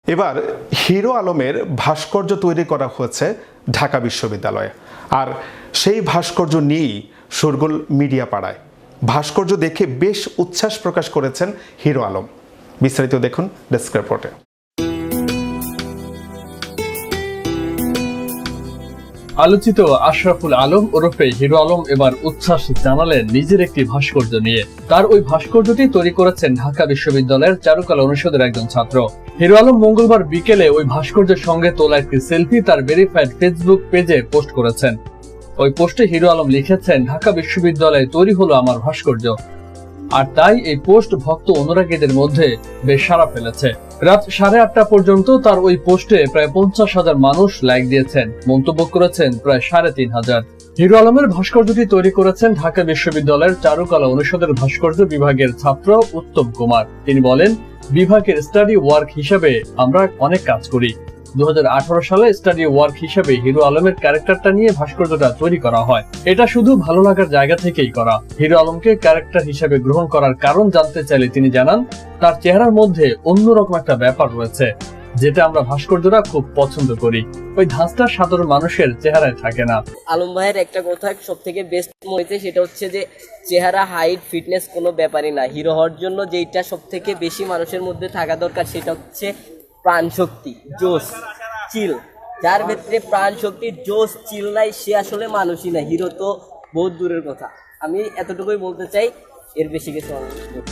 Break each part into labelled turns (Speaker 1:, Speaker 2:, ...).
Speaker 1: এবার হিরো আলমের ভাস্কর্য তৈরি করা হয়েছে ঢাকা বিশ্ববিদ্যালয়ে, আর সেই ভাস্কর্য নিয়েই শোরগোল মিডিয়া পাড়ায়। ভাস্কর্য দেখে বেশ উচ্ছ্বাস প্রকাশ করেছেন হিরো আলম। বিস্তারিত দেখুন ডেস্ক রিপোর্টে।
Speaker 2: আলোচিত আশরাফুল আলম ওরফে হিরো আলম এবার উচ্ছ্বাস জানালেন নিজের একটি ভাস্কর্য নিয়ে। তার ওই ভাস্কর্যটি তৈরি করেছেন ঢাকা বিশ্ববিদ্যালয়ের চারুকলা অনুষদের একজন ছাত্র। হিরো আলম মঙ্গলবার বিকেলে ওই ভাস্কর্যের সঙ্গে তোলা একটি সেলফি তার ভেরিফাইড ফেসবুক পেজে পোস্ট করেছেন। ওই পোস্টে হিরো আলম লিখেছেন, ঢাকা বিশ্ববিদ্যালয়ে তৈরি হলো আমার ভাস্কর্য। আর তাই এই পোস্ট ভক্ত অনুরাগীদের মধ্যে বেশ সাড়া ফেলেছে। রাত 8:30 পর্যন্ত তার ওই পোস্টে প্রায় 50,000 মানুষ লাইক দিয়েছেন, মন্তব্য করেছেন প্রায় 3,500। হিরো আলমের ভাস্কর্যটি তৈরি করেছেন ঢাকা বিশ্ববিদ্যালয়ের চারুকলা অনুষদের ভাস্কর্য বিভাগের ছাত্র উত্তম কুমার। তিনি বলেন, বিভাগের স্টাডি ওয়ার্ক হিসেবে আমরা অনেক কাজ করি। 2018 সালে স্টাডি ওয়ার্ক হিসেবে হিরো আলমের ক্যারেক্টারটা নিয়ে ভাস্কর্যটা তৈরি করা হয়। এটা শুধু ভালো লাগার জায়গা থেকেই করা। হিরো আলমকে ক্যারেক্টার হিসেবে গ্রহণ করার কারণ জানতে চাইলে তিনি জানান, তার চেহারার মধ্যে অন্যরকম একটা ব্যাপার রয়েছে, যেটা আমরা ভাস্কর্যরা খুব পছন্দ করি। ওই ধাঁচটা সাধারণ মানুষের চেহারায় থাকে না।
Speaker 3: আলম ভাইয়ের একটা কথা সব থেকে বেস্ট মনে হয়েছে, সেটা হচ্ছে যে চেহারা, হাইট, ফিটনেস কোনো ব্যাপারই না। হিরো হওয়ার জন্য যেটা সব থেকে বেশি মানুষের মধ্যে থাকা দরকার, সেটা হচ্ছে প্রাণ শক্তি, জোশ, চিল। যার ক্ষেত্রে প্রাণ শক্তি, জোশ, চিল নাই, সে আসলে মানুষই না। হিরো তো বহুত দূরের কথা। আমি এতটুকুই বলতে চাই, এর বেশি কিছু।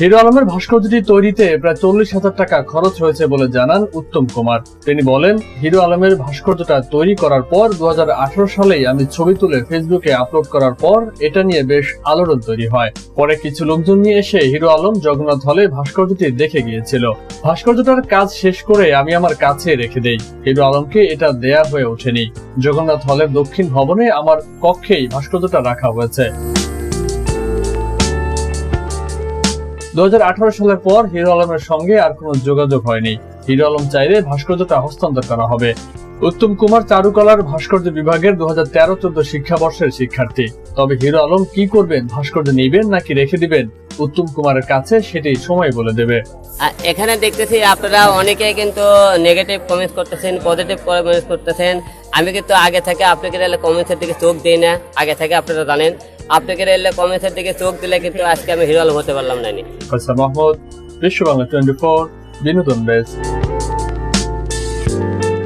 Speaker 2: হিরো আলমের ভাস্কর্যটি তৈরিতে প্রায় 40,000 টাকা খরচ হয়েছে বলে জানান উত্তম কুমার। তিনি বলেন, হিরো আলমের ভাস্কর্যটা তৈরি করার পর 2018 সালেই আমি ছবি তুলে ফেসবুকে আপলোড করার পর এটা নিয়ে বেশ আলোড়ন তৈরি হয়। পরে কিছু লোকজন নিয়ে এসে হিরো আলম জগন্নাথ হলে ভাস্কর্যটি দেখে গিয়েছিল। ভাস্কর্যটার কাজ শেষ করে আমি আমার কাছে রেখে দেই। হিরো আলমকে এটা দেয়া হয়ে ওঠেনি। জগন্নাথ হলের দক্ষিণ ভবনে আমার কক্ষেই ভাস্কর্যটা রাখা হয়েছে। 2018 সালের পর হিরো আলমের সঙ্গে আর কোনো যোগাযোগ হয়নি। হিরো আলম চাইলে ভাস্কর্যটা হস্তান্তর করা হবে। উত্তম কুমার চারুকলার ভাস্কর্য বিভাগের 2013-14 শিক্ষাবর্ষের শিক্ষার্থী। তবে হিরো আলম কি করবেন, ভাস্কর্য নেবেন নাকি রেখে দিবেন, উত্তম কুমারের কাছে সেটি সময় বলে দেবে।
Speaker 3: এখানে দেখতেছি আপনারা অনেকে কিন্তু নেগেটিভ কমেন্ট করতেছেন, পজিটিভ কমেন্ট করতেছেন। আমি কিন্তু আগে থেকে আপনাকে কমেন্টসের দিকে চোখ দিই না, আগে থেকে আপনারা জানেন। আপনাকে কমেন্টসের দিকে চোখ দিলে কিন্তু আজকে আমি হিরো আলম হতে পারলাম না।
Speaker 2: মাহমুদ, বিশ্ব বাংলা 24, বিনোদন ডেস্ক।